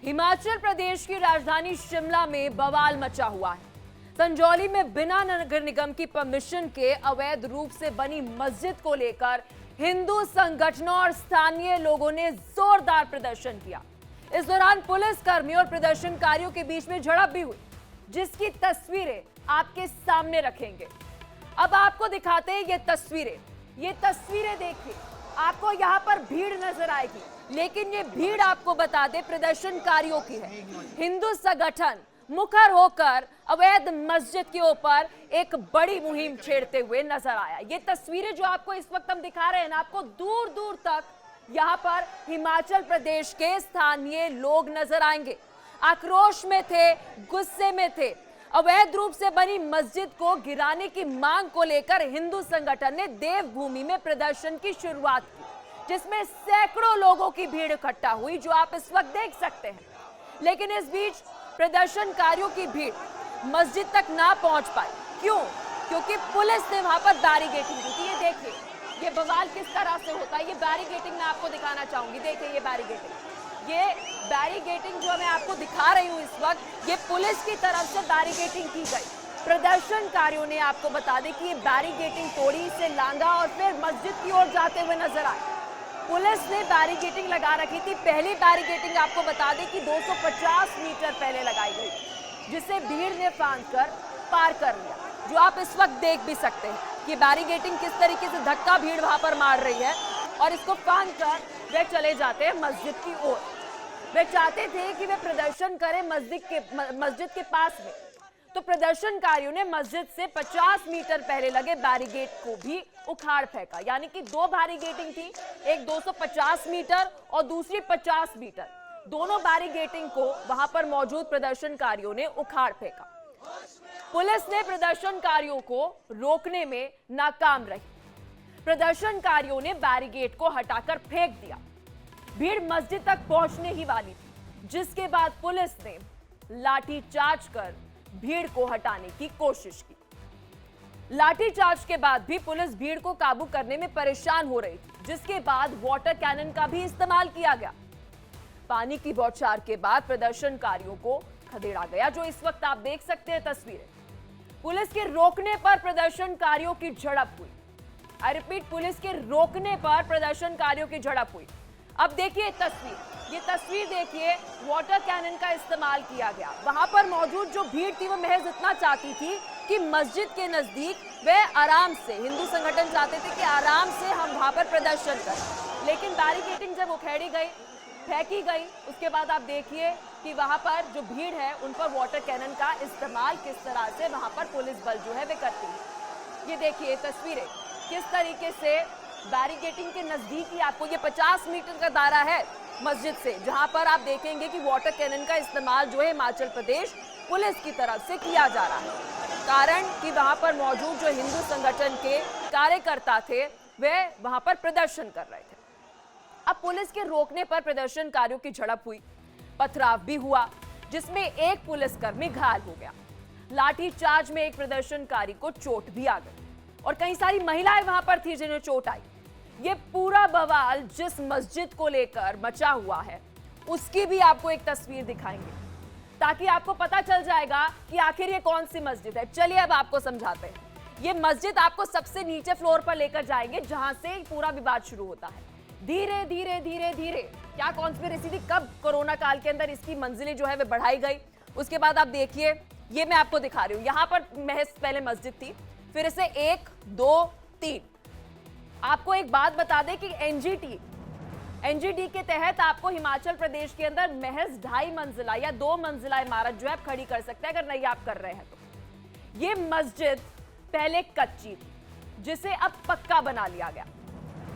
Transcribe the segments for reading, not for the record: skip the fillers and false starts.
हिमाचल प्रदेश की राजधानी शिमला में बवाल मचा हुआ है। संजौली में बिना नगर निगम की परमिशन के अवैध रूप से बनी मस्जिद को लेकर हिंदू संगठनों और स्थानीय लोगों ने जोरदार प्रदर्शन किया। इस दौरान पुलिस कर्मियों और प्रदर्शनकारियों के बीच में झड़प भी हुई, जिसकी तस्वीरें आपके सामने रखेंगे। अब आपको दिखाते हैं ये तस्वीरें देखिए। आपको यहाँ पर भीड़ नजर आएगी, लेकिन ये भीड़ आपको बता दे प्रदर्शनकारियों की है। हिंदू संगठन मुखर होकर अवैध मस्जिद के ऊपर एक बड़ी मुहिम छेड़ते हुए नजर आया। ये तस्वीरें जो आपको इस वक्त हम दिखा रहे हैं ना, आपको दूर दूर तक यहाँ पर हिमाचल प्रदेश के स्थानीय लोग नजर आएंगे। आक्रोश में थे, गुस्से में थे। अवैध रूप से बनी मस्जिद को गिराने की मांग को लेकर हिंदू संगठन ने देवभूमि में प्रदर्शन की शुरुआत की, जिसमें सैकड़ों लोगों की भीड़ इकट्ठा हुई, जो आप इस वक्त देख सकते हैं। लेकिन इस बीच प्रदर्शनकारियों की भीड़ मस्जिद तक ना पहुंच पाई। क्यों? क्योंकि पुलिस ने वहां पर बैरिकेडिंग की थी। ये देखिए, ये बवाल किस तरह से होता है। ये बैरिकेडिंग मैं आपको दिखाना चाहूंगी। देखिए ये बैरिकेडिंग जो मैं आपको दिखा रही हूँ इस वक्त, ये पुलिस की तरफ से बैरिकेडिंग की गई। प्रदर्शनकारियों ने आपको बता दें कि ये बैरिकेडिंग तोड़ी, इसे लांघा और फिर मस्जिद की ओर जाते हुए नजर आए। पुलिस ने बैरिकेडिंग लगा रखी थी। पहली बैरिकेडिंग आपको बता दें कि 250 मीटर पहले लगाई गई, जिसे भीड़ ने फांदकर पार कर लिया, जो आप इस वक्त देख भी सकते हैं कि बैरिकेडिंग किस तरीके से धक्का भीड़ वहां पर मार रही है और इसको फांदकर वे चले जाते हैं मस्जिद की ओर। वे चाहते थे कि वे प्रदर्शन करें मस्जिद के पास में, तो प्रदर्शनकारियों ने मस्जिद से 50 मीटर पहले लगे बैरिकेड को भी उखाड़ फेंका। यानी कि दो बैरिकेडिंग थी, एक 250 मीटर और दूसरी 50 मीटर। दोनों बैरिकेडिंग को वहां पर मौजूद प्रदर्शनकारियों ने उखाड़ फेंका। पुलिस ने प्रदर्शनकारियों को रोकने में नाकाम रही। प्रदर्शनकारियों ने बैरिकेड को हटाकर फेंक दिया। भीड़ मस्जिद तक पहुंचने ही वाली थी, जिसके बाद पुलिस ने लाठीचार्ज कर भीड़ को हटाने की कोशिश की। लाठीचार्ज के बाद भी पुलिस भीड़ को काबू करने में परेशान हो रही थी, जिसके बाद वाटर कैनन का भी इस्तेमाल किया गया। पानी की बौछार के बाद प्रदर्शनकारियों को खदेड़ा गया, जो इस वक्त आप देख सकते हैं तस्वीरें। पुलिस के रोकने पर प्रदर्शनकारियों की झड़प हुई। आई रिपीट, पुलिस के रोकने पर प्रदर्शनकारियों की झड़प हुई। अब देखिए ये तस्वीर देखिए, वाटर कैनन का इस्तेमाल किया गया। वहां पर मौजूद जो भीड़ थी वो महज इतना चाहती थी कि मस्जिद के नजदीक वे आराम से, हिंदू संगठन चाहते थे कि आराम से हम वहां पर प्रदर्शन करें। लेकिन बैरिकेडिंग जब उखेड़ी गई, फेंकी गई, उसके बाद आप देखिए कि वहां पर जो भीड़ है उन पर वाटर कैनन का इस्तेमाल किस तरह से वहां पर पुलिस बल जो है वे करती है। ये देखिए तस्वीरें किस तरीके से बैरिकेडिंग के नजदीक ही आपको, ये 50 मीटर का दायरा है मस्जिद से, जहां पर आप देखेंगे कि वाटर कैनन का इस्तेमाल जो है हिमाचल प्रदेश पुलिस की तरफ से किया जा रहा है। कारण कि वहां पर मौजूद जो हिंदू संगठन के कार्यकर्ता थे वे वहां पर प्रदर्शन कर रहे थे। अब पुलिस के रोकने पर प्रदर्शनकारियों की झड़प हुई, पथराव भी हुआ, जिसमें एक पुलिसकर्मी घायल हो गया। लाठीचार्ज में एक प्रदर्शनकारी को चोट भी आ गई और कई सारी महिलाएं वहां पर थी जिन्हें चोट आई। ये पूरा बवाल जिस मस्जिद को लेकर मचा हुआ है, उसकी भी आपको एक तस्वीर दिखाएंगे, ताकि आपको पता चल जाएगा कि आखिर ये कौन सी मस्जिद है। चलिए अब आपको समझाते हैं। ये मस्जिद आपको सबसे नीचे फ्लोर पर लेकर जाएंगे, जहां से पूरा विवाद शुरू होता है। धीरे धीरे धीरे धीरे क्या कॉन्स्पिरेसी थी, कब कोरोना काल के अंदर इसकी मंजिलें जो है वे बढ़ाई गई। उसके बाद आप देखिए, ये मैं आपको दिखा रही हूँ, यहाँ पर महज पहले मस्जिद थी, फिर इसे 1, 2, 3। आपको एक बात बता दें कि एनजीटी के तहत आपको हिमाचल प्रदेश के अंदर महज 2.5 मंजिला या 2 मंजिला इमारत जो है खड़ी कर सकते हैं, अगर नहीं आप कर रहे हैं तो। ये मस्जिद पहले कच्ची थी, जिसे अब पक्का बना लिया गया,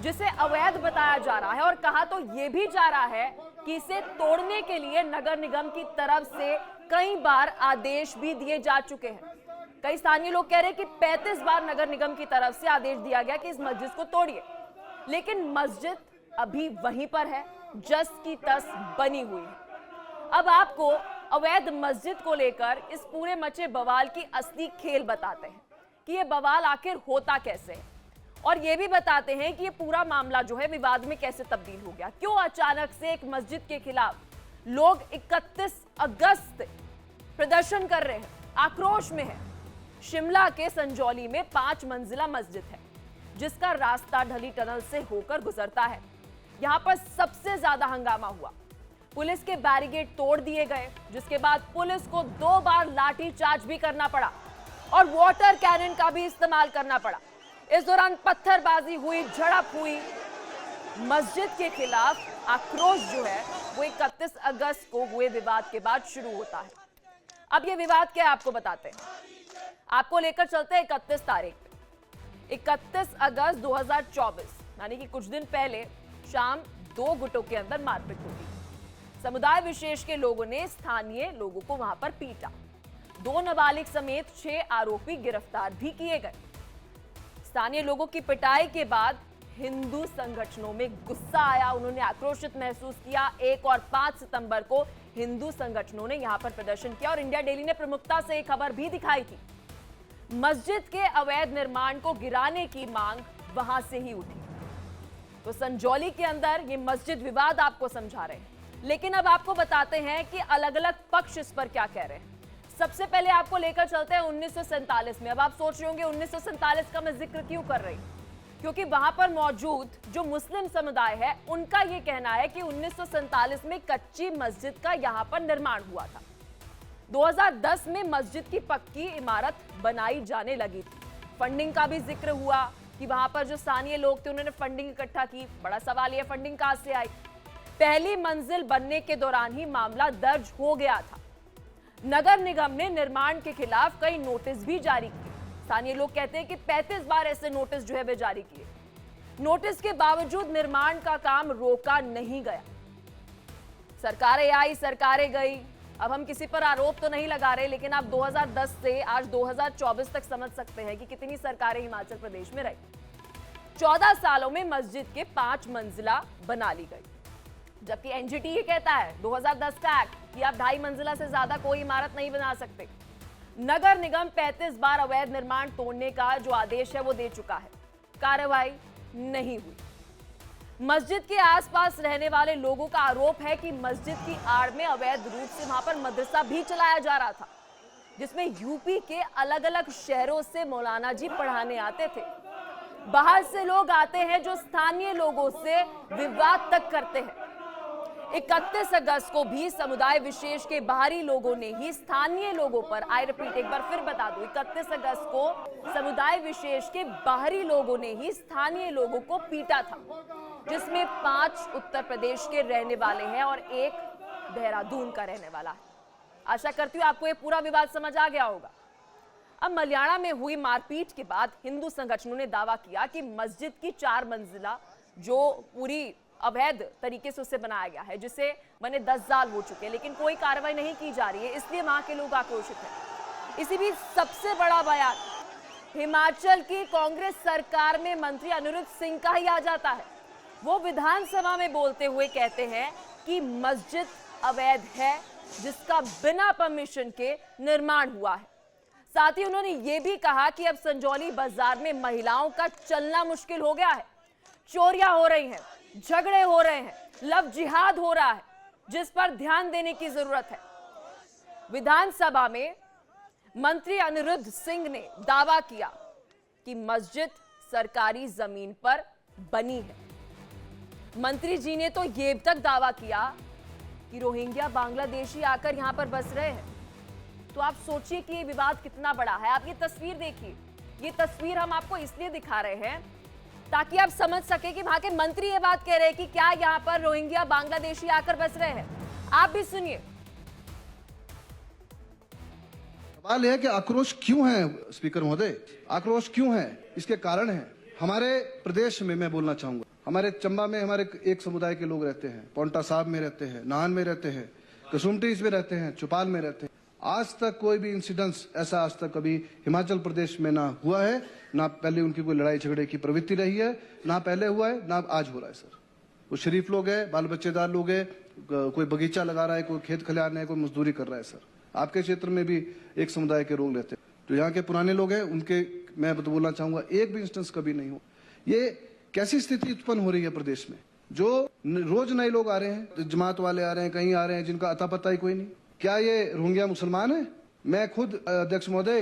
जिसे अवैध बताया जा रहा है। और कहा तो यह भी जा रहा है कि इसे तोड़ने के लिए नगर निगम की तरफ से कई बार आदेश भी दिए जा चुके हैं। कई स्थानीय लोग कह रहे हैं कि 35 बार नगर निगम की तरफ से आदेश दिया गया कि इस मस्जिद को तोड़िए, लेकिन मस्जिद अभी वहीं पर है, जस की तस बनी हुई है। अब आपको अवैध मस्जिद को लेकर इस पूरे मचे बवाल की असली खेल बताते हैं कि ये बवाल आखिर होता कैसे है, और ये भी बताते हैं कि ये पूरा मामला जो है विवाद में कैसे तब्दील हो गया। क्यों अचानक से एक मस्जिद के खिलाफ लोग 31 अगस्त प्रदर्शन कर रहे हैं, आक्रोश में है। शिमला के संजौली में 5 मंजिला मस्जिद है जिसका रास्ता ढली टनल से होकर गुजरता है। यहां पर सबसे ज्यादा हंगामा हुआ। पुलिस के बैरिकेड तोड़ दिए गए, जिसके बाद पुलिस को 2 बार लाठी चार्ज भी करना पड़ा और वाटर कैनन का भी इस्तेमाल करना पड़ा। इस दौरान पत्थरबाजी हुई, झड़प हुई। मस्जिद के खिलाफ आक्रोश जो है वो 31 अगस्त को हुए विवाद के बाद शुरू होता है। अब ये विवाद क्या है आपको बताते हैं। आपको लेकर चलते हैं 31 तारीख पे। 31 अगस्त 2024 यानी कि कुछ दिन पहले शाम 2 गुटों के अंदर मारपीट हुई। समुदाय विशेष के लोगों ने स्थानीय लोगों को वहां पर पीटा। 2 नाबालिग समेत 6 आरोपी गिरफ्तार भी किए गए। स्थानीय लोगों की पिटाई के बाद हिंदू संगठनों में गुस्सा आया, उन्होंने आक्रोशित महसूस किया। 1 और 5 सितंबर को हिंदू संगठनों ने यहां पर प्रदर्शन किया और इंडिया डेली ने प्रमुखता से एक खबर भी दिखाई थी। मस्जिद के अवैध निर्माण को गिराने की मांग वहां से ही उठी। तो संजौली के अंदर ये मस्जिद विवाद आपको समझा रहे हैं, लेकिन अब आपको बताते हैं कि अलग अलग पक्ष इस पर क्या कह रहे हैं। सबसे पहले आपको लेकर चलते हैं 1947 में। अब आप सोच रहे होंगे 1947 का मैं जिक्र क्यों कर रही हूं, क्योंकि वहां पर मौजूद जो मुस्लिम समुदाय है उनका यह कहना है कि 1947 में कच्ची मस्जिद का यहां पर निर्माण हुआ था। 2010 में मस्जिद की पक्की इमारत बनाई जाने लगी थी। फंडिंग का भी जिक्र हुआ कि वहां पर जो स्थानीय लोग थे उन्होंने फंडिंग इकट्ठा की। बड़ा सवाल यह फंडिंग कहां से आई। पहली मंजिल बनने के दौरान ही मामला दर्ज हो गया था। नगर निगम ने निर्माण के खिलाफ कई नोटिस भी जारी किए। स्थानीय लोग कहते हैं कि 35 बार ऐसे नोटिस जो है वे जारी किए। नोटिस के बावजूद निर्माण का काम रोका नहीं गया। सरकारें आई, सरकारें गई। अब हम किसी पर आरोप तो नहीं लगा रहे, लेकिन आप 2010 से आज 2024 तक समझ सकते हैं कि कितनी सरकारें हिमाचल प्रदेश में रही। 14 सालों में मस्जिद के 5 मंजिला बना ली गई, जबकि एनजीटी ये कहता है 2010 का एक्ट कि आप 2.5 मंजिला से ज्यादा कोई इमारत नहीं बना सकते। नगर निगम 35 बार अवैध निर्माण तोड़ने का जो आदेश है वो दे चुका है, कार्रवाई नहीं हुई। मस्जिद के आसपास रहने वाले लोगों का आरोप है कि मस्जिद की आड़ में अवैध रूप से वहां पर मदरसा भी चलाया जा रहा था, जिसमें यूपी के अलग अलग शहरों से मौलाना जी पढ़ाने आते थे। बाहर से लोग आते हैं जो स्थानीय लोगों से विवाद तक करते हैं। 31 अगस्त को भी समुदाय विशेष के बाहरी लोगों ने ही स्थानीय लोगों पर, आई रिपीट एक बार फिर बता दूं, 31 अगस्त को समुदाय विशेष के बाहरी लोगों ने ही स्थानीय लोगों को पीटा था, जिसमें 5 उत्तर प्रदेश के रहने वाले हैं और 1 देहरादून का रहने वाला है। आशा करती हूं आपको ये पूरा विवाद समझ आ गया होगा। अब मल्याणा में हुई मारपीट के बाद हिंदू संगठनों ने दावा किया कि मस्जिद की 4 मंजिला जो पूरी अवैध तरीके से उसे बनाया गया है, जिसे बने 10 साल हो चुके हैं, लेकिन कोई कार्रवाई नहीं की जा रही है, इसलिए वहां के लोग आक्रोशित हैं। इसी बीच सबसे बड़ा बयान हिमाचल की कांग्रेस सरकार में मंत्री अनिरुद्ध सिंह का ही आ जाता है। वो विधानसभा में बोलते हुए कहते हैं कि मस्जिद अवैध है, जिसका बिना परमिशन के निर्माण हुआ है। साथ ही उन्होंने ये भी कहा कि अब संजौली बाजार में महिलाओं का चलना मुश्किल हो गया है। चोरियां हो रही हैं, झगड़े हो रहे हैं, लव जिहाद हो रहा है, जिस पर ध्यान देने की जरूरत है। विधानसभा में मंत्री अनिरुद्ध सिंह ने दावा किया कि मस्जिद सरकारी जमीन पर बनी है। मंत्री जी ने तो ये तक दावा किया कि रोहिंग्या बांग्लादेशी आकर यहां पर बस रहे हैं। तो आप सोचिए कि ये विवाद कितना बड़ा है। आप ये तस्वीर देखिए। ये तस्वीर हम आपको इसलिए दिखा रहे हैं ताकि आप समझ सके कि वहां के मंत्री ये बात कह रहे हैं कि क्या यहां पर रोहिंग्या बांग्लादेशी आकर बस रहे हैं। आप भी सुनिए। सवाल यह है कि आक्रोश क्यों है स्पीकर महोदय, आक्रोश क्यों है, इसके कारण है। हमारे प्रदेश में मैं बोलना चाहूंगा, हमारे चंबा में हमारे एक समुदाय के लोग रहते हैं, पौंटा साहब में रहते हैं, नाहन में रहते हैं, कसुमटीज में रहते हैं, चौपाल में रहते हैं। आज तक कोई भी इंसिडेंस ऐसा आज तक कभी हिमाचल प्रदेश में ना हुआ है, ना पहले उनकी कोई लड़ाई झगड़े की प्रवृत्ति रही है, ना पहले हुआ है, ना आज हो रहा है। सर वो शरीफ लोग हैं, बाल बच्चेदार लोग हैं, कोई बगीचा लगा रहा है, कोई खेत खलिहान है, कोई मजदूरी कर रहा है। सर आपके क्षेत्र में भी एक समुदाय के लोग रहते हैं, तो यहाँ के पुराने लोग हैं, उनके मैं बोलना चाहूंगा एक भी इंस्टेंस कभी नहीं हो। ये कैसी स्थिति उत्पन्न हो रही है प्रदेश में। जो रोज नए लोग आ रहे हैं, जमात वाले आ रहे हैं, कहीं आ रहे हैं जिनका अता पता ही कोई नहीं। क्या ये रोहिंग्या मुसलमान है? मैं खुद अध्यक्ष महोदय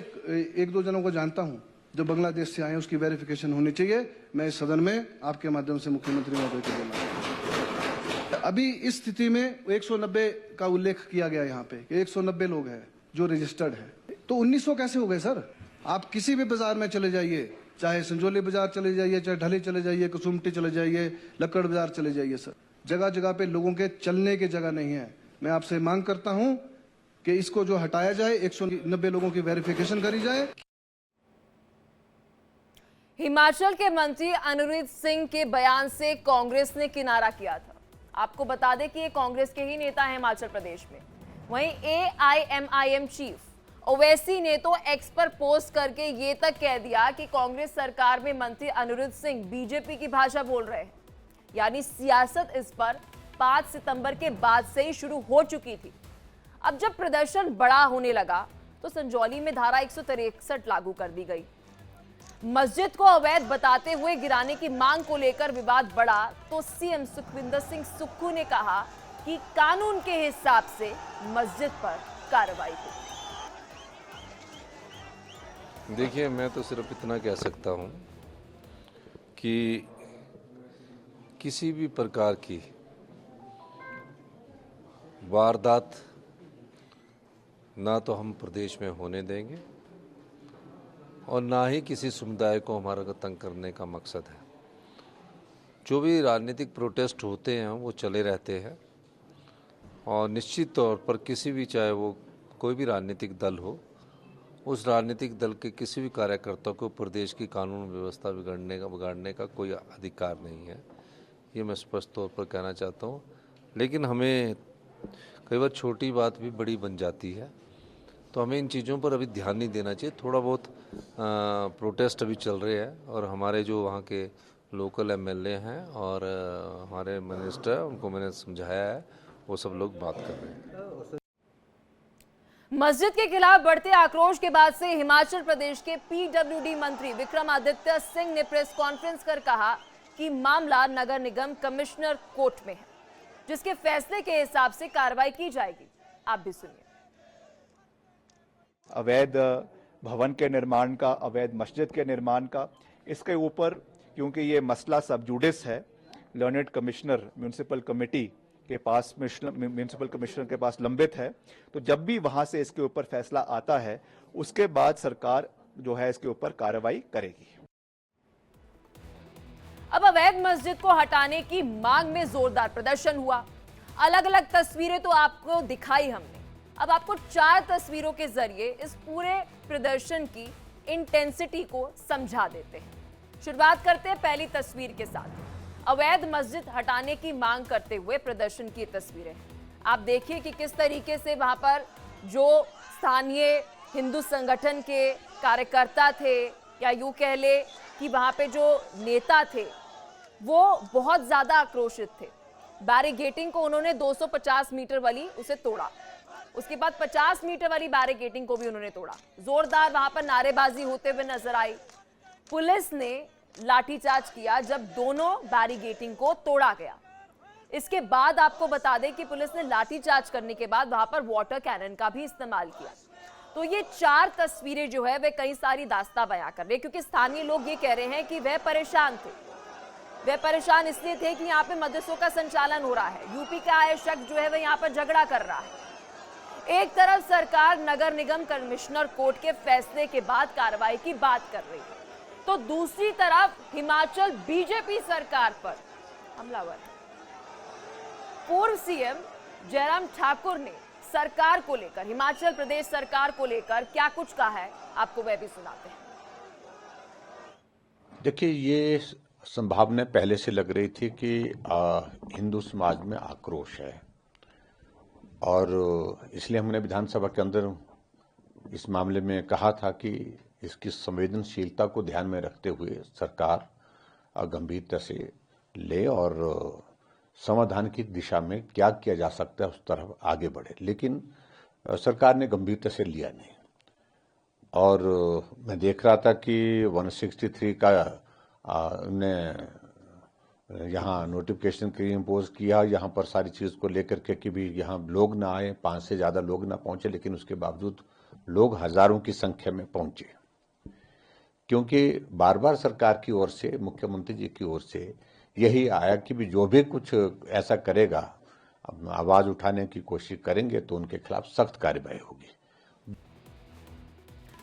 एक दो जनों को जानता हूं जो बांग्लादेश से आए हैं, उसकी वेरिफिकेशन होनी चाहिए। मैं इस सदन में आपके माध्यम से मुख्यमंत्री महोदय को बोलना। अभी इस स्थिति में 190 का उल्लेख किया गया यहाँ पे, 190 लोग हैं जो रजिस्टर्ड है, तो 1900 कैसे हो गए सर? आप किसी भी बाजार में चले जाइए, चाहे संजौली बाजार चले जाइए, चाहे ढली चले जाइए, कुसुमटी चले जाइए, लक्कड़ बाजार चले जाइए सर, जगह जगह पे लोगों के चलने की जगह नहीं है। मैं आपसे मांग करता हूं कि इसको जो हटाया जाए, 190 लोगों की वेरिफिकेशन करी जाए। हिमाचल के मंत्री अनुरुद्ध सिंह के बयान से कांग्रेस ने किनारा किया था। आपको बता दें कि ये कांग्रेस के ही नेता हैं हिमाचल प्रदेश में। वहीं AIMIM चीफ ओवैसी ने तो एक्स पर पोस्ट करके ये तक कह दिया कि कांग्रेस सरकार में मंत्री अनुरुद्ध सिंह बीजेपी की भाषा बोल रहे हैं। यानी सियासत इस पर 5 सितंबर के बाद से ही शुरू हो चुकी थी। अब जब प्रदर्शन बड़ा होने लगा तो संजौली में धारा 163 लागू कर दी गई। मस्जिद को अवैध बताते हुए गिराने की मांग को लेकर विवाद बढ़ा तो सीएम सुखविंदर सिंह सुक्खू ने कहा कि कानून के हिसाब से मस्जिद पर कार्रवाई हो। देखिए, मैं तो सिर्फ इतना कह सकता हूं कि किसी भी प्रकार की वारदात ना तो हम प्रदेश में होने देंगे और ना ही किसी समुदाय को हमारा तंग करने का मकसद है। जो भी राजनीतिक प्रोटेस्ट होते हैं वो चले रहते हैं और निश्चित तौर पर किसी भी, चाहे वो कोई भी राजनीतिक दल हो, उस राजनीतिक दल के किसी भी कार्यकर्ता को प्रदेश की कानून व्यवस्था बिगाड़ने का कोई अधिकार नहीं है। ये मैं स्पष्ट तौर पर कहना चाहता हूँ। लेकिन हमें कई बार छोटी बात भी बड़ी बन जाती है, तो हमें इन चीज़ों पर अभी ध्यान नहीं देना चाहिए। थोड़ा बहुत प्रोटेस्ट अभी चल रहे हैं और हमारे जो वहाँ के लोकल MLA हैं और हमारे मिनिस्टर हैं, उनको मैंने समझाया है, वो सब लोग बात कर रहे हैं। मस्जिद के खिलाफ बढ़ते आक्रोश के बाद से हिमाचल प्रदेश के PWD मंत्री विक्रमादित्य सिंह ने प्रेस कॉन्फ्रेंस कर कहा कि मामला नगर निगम कमिश्नर कोर्ट में है, जिसके फैसले के हिसाब से कार्रवाई की जाएगी। आप भी सुनिए। अवैध भवन के निर्माण का, अवैध मस्जिद के निर्माण का, इसके ऊपर क्योंकि ये मसला सब जुडिस है, लर्नेड कमिश्नर म्यूनिसिपल कमेटी के पास, म्यूनिसिपल कमिश्नर के पास लंबित है, तो जब भी वहां से इसके ऊपर फैसला आता है उसके बाद सरकार जो है इसके ऊपर कार्रवाई करेगी। अब अवैध मस्जिद को हटाने की मांग में जोरदार प्रदर्शन हुआ। अलग अलग तस्वीरें तो आपको दिखाई हमने। अब आपको 4 तस्वीरों के जरिए इस पूरे प्रदर्शन की इंटेंसिटी को समझा देते हैं। शुरुआत करते हैं पहली तस्वीर के साथ। अवैध मस्जिद हटाने की मांग करते हुए प्रदर्शन की तस्वीरें। आप देखिए कि किस तरीके से वहां पर जो स्थानीय हिंदू संगठन के कार्यकर्ता थे, या यूं कह ले कि वहां पे जो नेता थे, वो बहुत ज्यादा आक्रोशित थे। बैरिगेटिंग को उन्होंने 250 मीटर वाली उसे तोड़ा, उसके बाद 50 मीटर वाली बैरिगेटिंग को भी उन्होंने तोड़ा। जोरदार वहां पर नारेबाजी होते हुए नजर आई। पुलिस ने लाठीचार्ज किया जब दोनों बैरिगेटिंग को तोड़ा गया। इसके बाद आपको बता दें कि पुलिस ने लाठीचार्ज करने के बाद वहां पर वाटर कैनन का भी इस्तेमाल किया। तो ये 4 तस्वीरें जो है वे कई सारी दास्तां बयां कर रहे हैं, क्योंकि स्थानीय लोग ये कह रहे हैं कि वह परेशान थे। वह परेशान इसलिए थे कि यहाँ पे मदरसों का संचालन हो रहा है। यूपी का आया शख्स जो है वह यहाँ पर झगड़ा कर रहा है। एक तरफ सरकार नगर निगम कमिश्नर कोर्ट के फैसले के बाद कार्रवाई की बात कर रही है, तो दूसरी तरफ हिमाचल बीजेपी सरकार पर हमलावर है। पूर्व सीएम जयराम ठाकुर ने सरकार को लेकर, हिमाचल प्रदेश सरकार को लेकर क्या कुछ कहा है, आपको वह भी सुनाते हैं। देखिए, ये संभावना पहले से लग रही थी कि हिंदू समाज में आक्रोश है और इसलिए हमने विधानसभा के अंदर इस मामले में कहा था कि इसकी संवेदनशीलता को ध्यान में रखते हुए सरकार गंभीरता से ले और समाधान की दिशा में क्या किया जा सकता है उस तरफ आगे बढ़े। लेकिन सरकार ने गंभीरता से लिया नहीं और मैं देख रहा था कि 163 का ने यहाँ नोटिफिकेशन के इम्पोज किया, यहाँ पर सारी चीज़ को लेकर के कि भी यहाँ लोग ना आए, 5 से ज़्यादा लोग ना पहुँचे, लेकिन उसके बावजूद लोग हजारों की संख्या में पहुँचे, क्योंकि बार बार सरकार की ओर से, मुख्यमंत्री जी की ओर से यही आया कि भी जो भी कुछ ऐसा करेगा, आवाज उठाने की कोशिश करेंगे तो उनके खिलाफ सख्त कार्रवाई होगी।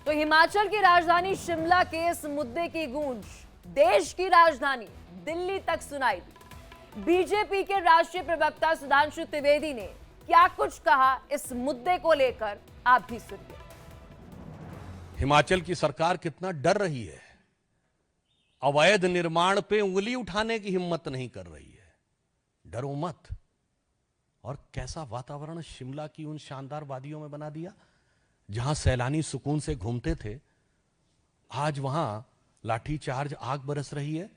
तो हिमाचल की राजधानी शिमला के इस मुद्दे की गूंज देश की राजधानी दिल्ली तक सुनाई दी। बीजेपी के राष्ट्रीय प्रवक्ता सुधांशु त्रिवेदी ने क्या कुछ कहा इस मुद्दे को लेकर, आप भी सुनिए। हिमाचल की सरकार कितना डर रही है, अवैध निर्माण पे उंगली उठाने की हिम्मत नहीं कर रही है। डरो मत। और कैसा वातावरण शिमला की उन शानदार वादियों में बना दिया जहां सैलानी सुकून से घूमते थे, आज वहां लाठीचार्ज, आग बरस रही है।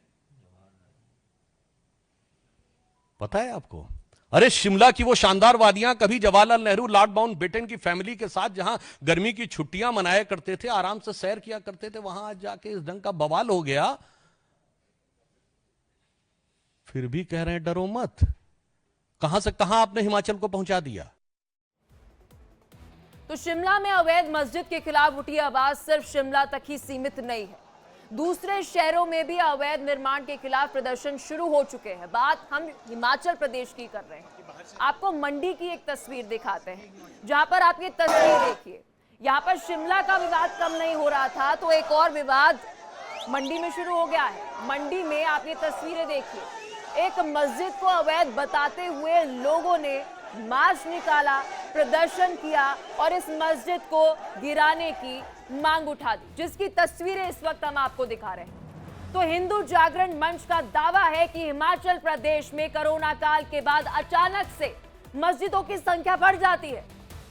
पता है आपको? अरे शिमला की वो शानदार वादियां कभी जवाहरलाल नेहरू, लॉर्ड माउंटबेटन की फैमिली के साथ जहां गर्मी की छुट्टियां मनाया करते थे, आराम से सैर किया करते थे, वहां आज जाके इस ढंग का बवाल हो गया, फिर भी कह रहे हैं डरो मत। कहां से कहां आपने हिमाचल को पहुंचा दिया। तो शिमला में अवैध मस्जिद के खिलाफ उठी आवाज सिर्फ शिमला तक ही सीमित नहीं है, दूसरे शहरों में भी अवैध निर्माण के खिलाफ प्रदर्शन शुरू हो चुके हैं। बात हम हिमाचल प्रदेश की कर रहे हैं। आपको मंडी की एक तस्वीर दिखाते हैं, जहां पर आप ये तस्वीर देखिए। यहां पर शिमला का विवाद कम नहीं हो रहा था तो एक और विवाद मंडी में शुरू हो गया है। मंडी में आप ये तस्वीरें देखिए, एक मस्जिद को अवैध बताते हुए लोगों ने मार्च निकाला, प्रदर्शन किया और इस मस्जिद को गिराने की मांग उठा दी, जिसकी तस्वीरें इस वक्त हम आपको दिखा रहे हैं। तो हिंदू जागरण मंच का दावा है कि हिमाचल प्रदेश में कोरोना काल के बाद अचानक से मस्जिदों की संख्या बढ़ जाती है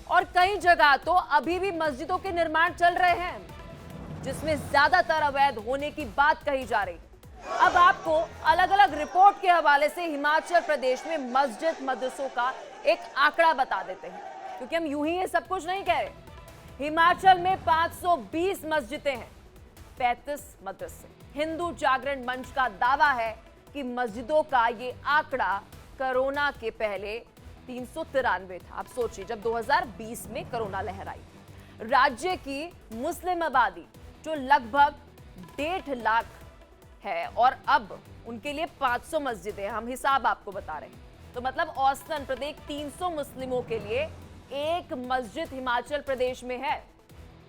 और कई जगह तो अभी भी मस्जिदों के निर्माण चल रहे हैं, जिसमें ज्यादातर अवैध होने की बात कही जा रही है। अब आपको अलग अलग रिपोर्ट के हवाले से हिमाचल प्रदेश में मस्जिद मदरसों का एक आंकड़ा बता देते हैं, क्योंकि हम यूं ही ये सब कुछ नहीं कह रहे। हिमाचल में 520 मस्जिदें हैं, 35 मदरसे। हिंदू जागरण मंच का दावा है कि मस्जिदों का ये आंकड़ा कोरोना के पहले 393 था। आप सोचिए, जब 2020 में कोरोना लहर आई, राज्य की मुस्लिम आबादी जो लगभग 1.5 लाख है और अब उनके लिए 500 मस्जिदें, हम हिसाब आपको बता रहे हैं। तो मतलब औसतन प्रत्येक 300 मुस्लिमों के लिए एक मस्जिद हिमाचल प्रदेश में है।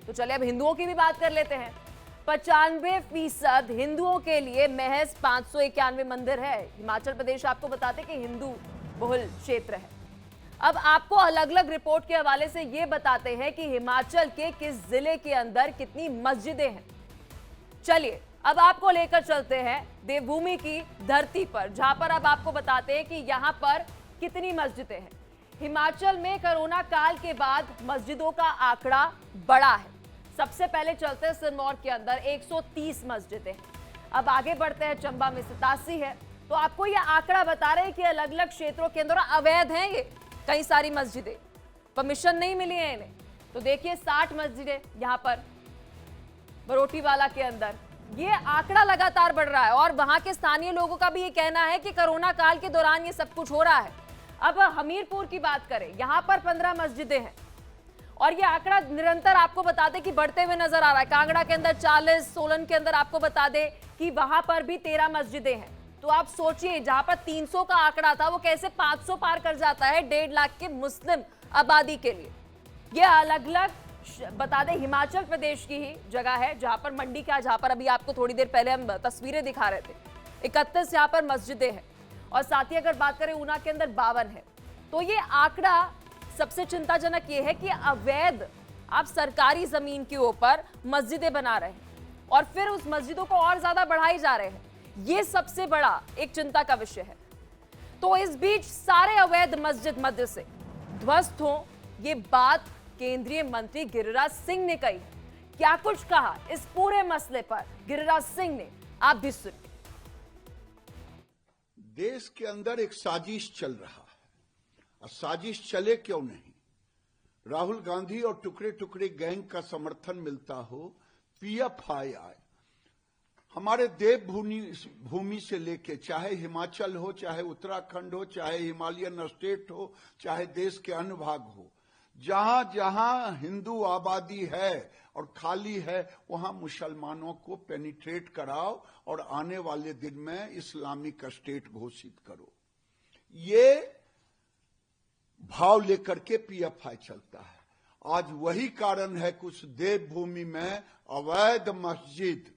तो चलिए अब हिंदुओं की भी बात कर लेते हैं। 95% हिंदुओं के लिए महज 591 मंदिर है। हिमाचल प्रदेश आपको बताते कि हिंदू बहुल क्षेत्र है। अब आपको अलग अलग रिपोर्ट के हवाले से यह बताते हैं कि हिमाचल के किस जिले के अंदर कितनी मस्जिदें हैं। चलिए अब आपको लेकर चलते हैं देवभूमि की धरती पर, जहां पर अब आपको बताते हैं कि यहां पर कितनी मस्जिदें हैं। हिमाचल में कोरोना काल के बाद मस्जिदों का आंकड़ा बढ़ा है। सबसे पहले चलते हैं सिरमौर के अंदर 130 मस्जिदें हैं। अब आगे बढ़ते हैं, चंबा में 87 है। तो आपको यह आंकड़ा बता रहे हैं कि अलग अलग क्षेत्रों के अंदर अवैध हैं ये कई सारी मस्जिदें, परमिशन नहीं मिली है इन्हें। तो देखिए 60 मस्जिदें यहाँ पर बरोटीवाला के अंदर। ये आंकड़ा लगातार बढ़ रहा है और वहां के स्थानीय लोगों का भी ये कहना है कि कोरोना काल के दौरान ये सब कुछ हो रहा है। अब हमीरपुर की बात करें, यहां पर 15 मस्जिदें हैं और ये आंकड़ा निरंतर आपको बता दें कि बढ़ते हुए नजर आ रहा है। कांगड़ा के अंदर 40, सोलन के अंदर आपको बता दें कि वहां पर भी 13 मस्जिदें हैं। तो आप सोचिए, जहां पर 300 का आंकड़ा था वो कैसे 500 पार कर जाता है 1.5 लाख के मुस्लिम आबादी के लिए। ये अलग अलग बता दें हिमाचल प्रदेश की ही जगह है, जहां पर मंडी का, जहां पर अभी आपको थोड़ी देर पहले हम तस्वीरें दिखा रहे थे, 31 यहां पर मस्जिदें हैं और साथ ही अगर बात करें ऊना के अंदर 52 है। तो ये आंकड़ा सबसे चिंताजनक ये है कि अवैध आप सरकारी जमीन के ऊपर मस्जिदें बना रहे हैं और फिर उस मस्जिदों को और ज्यादा बढ़ाई जा रहे हैं। ये सबसे बड़ा एक चिंता का विषय है। तो इस बीच सारे अवैध मस्जिद मदरसे ध्वस्त हों, ये बात केंद्रीय मंत्री गिरिराज सिंह ने कही। क्या कुछ कहा इस पूरे मसले पर गिरिराज सिंह ने, आप भी सुनिए। देश के अंदर एक साजिश चल रहा है और साजिश चले क्यों नहीं। राहुल गांधी और टुकड़े टुकड़े गैंग का समर्थन मिलता हो, पीएफआई हमारे भूमि से लेके, चाहे हिमाचल हो, चाहे उत्तराखंड हो, चाहे हिमालयन स्टेट हो, चाहे देश के अन्य भाग हो, जहां जहां हिंदू आबादी है और खाली है, वहां मुसलमानों को पेनिट्रेट कराओ और आने वाले दिन में इस्लामिक स्टेट घोषित करो। ये भाव लेकर के पीएफआई चलता है। आज वही कारण है कुछ देवभूमि में अवैध मस्जिद,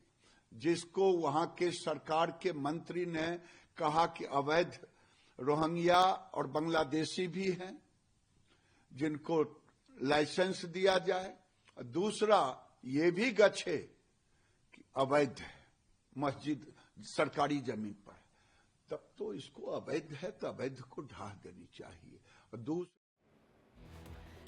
जिसको वहां के सरकार के मंत्री ने कहा कि अवैध रोहिंग्या और बांग्लादेशी भी हैं, जिनको लाइसेंस दिया जाए। दूसरा ये भी गच्छे कि अवैध है मस्जिद सरकारी जमीन पर, तब तो इसको अवैध है तो अवैध को ढा देनी चाहिए। और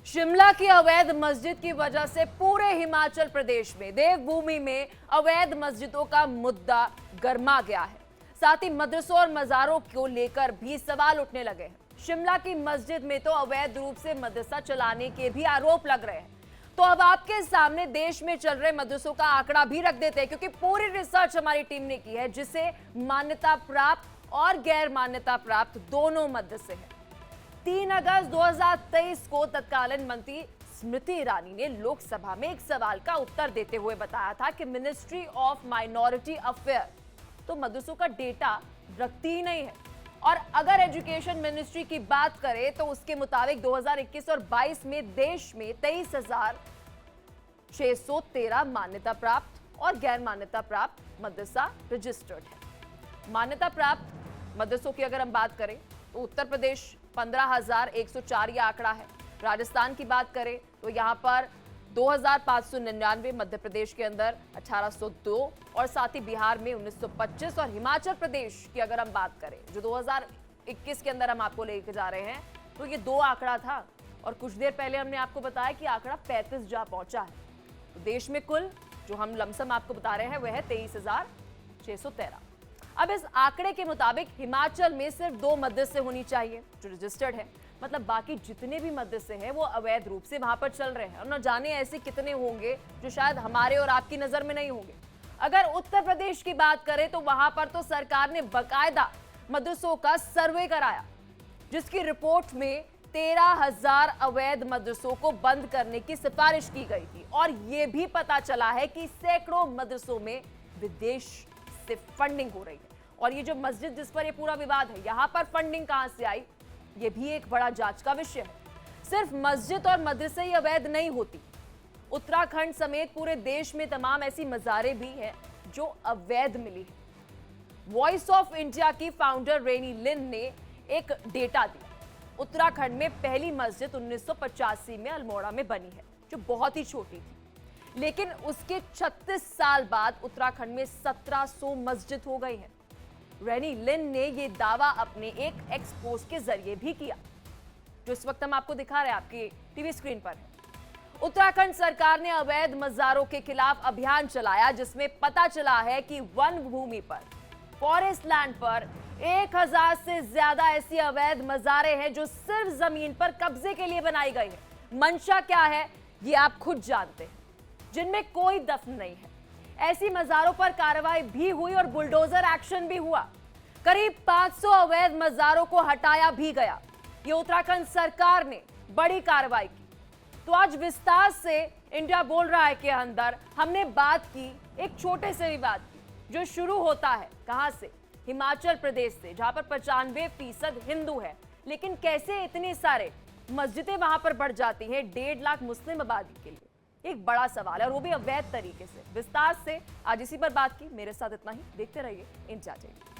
शिमला की अवैध मस्जिद की वजह से पूरे हिमाचल प्रदेश में देवभूमि में अवैध मस्जिदों का मुद्दा गर्मा गया है। साथ ही मदरसों और मजारों को लेकर भी सवाल उठने लगे हैं। शिमला की मस्जिद में तो अवैध रूप से मदरसा चलाने के भी आरोप लग रहे हैं। तो अब आपके सामने देश में चल रहे मदरसों का आंकड़ा भी रख देते हैं, क्योंकि पूरी रिसर्च हमारी टीम ने की है, जिसे मान्यता प्राप्त और गैर मान्यता प्राप्त दोनों मदरसे हैं। 3 अगस्त 2023 को तत्कालीन मंत्री स्मृति ईरानी ने लोकसभा में एक सवाल का उत्तर देते हुए बताया था कि मिनिस्ट्री ऑफ माइनॉरिटी अफेयर तो मदरसों का डेटा रखती ही नहीं है। और अगर एजुकेशन मिनिस्ट्री की बात करें तो उसके मुताबिक 2021 और 22 में देश में 23,613 मान्यता प्राप्त और गैर मान्यता प्राप्त मदरसा रजिस्टर्ड है। मान्यता प्राप्त मदरसों की अगर हम बात करें तो उत्तर प्रदेश 15,104 ये आंकड़ा है। राजस्थान की बात करें तो यहां पर 2,599, मध्य प्रदेश के अंदर 1,802 और साथ ही बिहार में 1,925 और हिमाचल प्रदेश की अगर हम बात करें जो 2021 के अंदर हम आपको लेके जा रहे हैं तो ये 2 आंकड़ा था और कुछ देर पहले हमने आपको बताया कि आंकड़ा 35 जा पहुंचा है। तो देश में कुल जो हम लमसम आपको बता रहे हैं वह है 23,613। अब इस आंकड़े के मुताबिक हिमाचल में सिर्फ 2 मदरसे होनी चाहिए जो रजिस्टर्ड है, मतलब बाकी जितने भी मदरसे हैं वो अवैध रूप से वहां पर चल रहे हैं और न जाने ऐसे कितने होंगे जो शायद हमारे और आपकी नजर में नहीं होंगे। अगर उत्तर प्रदेश की बात करें तो वहां पर तो सरकार ने बकायदा मदरसों का सर्वे कराया, जिसकी रिपोर्ट में 13,000 अवैध मदरसों को बंद करने की सिफारिश की गई थी और यह भी पता चला है कि सैकड़ों मदरसों में विदेश से फंडिंग हो रही है। और ये जो मस्जिद जिस पर ये पूरा विवाद है, यहां पर फंडिंग कहां से आई, ये भी एक बड़ा जांच का विषय है। सिर्फ मस्जिद और मदरसे ही अवैध नहीं होती, उत्तराखंड समेत पूरे देश में तमाम ऐसी मज़ारें भी हैं जो अवैध मिली है। वॉइस ऑफ इंडिया की फाउंडर रेनी लिन ने एक डेटा दी। उत्तराखंड में पहली मस्जिद 1985 में अल्मोड़ा में बनी है, जो बहुत ही छोटी थी, लेकिन उसके 36 साल बाद उत्तराखंड में 1700 मस्जिद हो गई हैं। रेनी लिन ने यह दावा अपने एक एक्सपोज के जरिए भी किया, जो इस वक्त हम आपको दिखा रहे हैं, आपकी टीवी स्क्रीन पर है। उत्तराखंड सरकार ने अवैध मज़ारों के खिलाफ अभियान चलाया, जिसमें पता चला है कि वन भूमि पर, फॉरेस्ट लैंड पर 1000 से ज्यादा ऐसी अवैध मज़ारें हैं जो सिर्फ जमीन पर कब्जे के लिए बनाई गई है। मंशा क्या है ये आप खुद जानते हैं, जिनमें कोई दफन नहीं है। ऐसी मज़ारों पर कार्रवाई भी हुई और बुलडोजर एक्शन भी हुआ। करीब 500 अवैध मज़ारों को हटाया भी गया। ये उत्तराखंड सरकार ने बड़ी कार्रवाई की। तो आज विस्तार से इंडिया बोल रहा है के अंदर हमने बात की एक छोटे से विवाद की, जो शुरू होता है कहां से, हिमाचल प्रदेश से, जहां पर 95% हिंदू है। लेकिन कैसे इतने सारे मस्जिदें वहां पर बढ़ जाती हैं 1.5 लाख मुस्लिम आबादी के लिए, एक बड़ा सवाल है, और वो भी अवैध तरीके से। विस्तार से आज इसी पर बात की। मेरे साथ इतना ही, देखते रहिए इंडिया टीवी।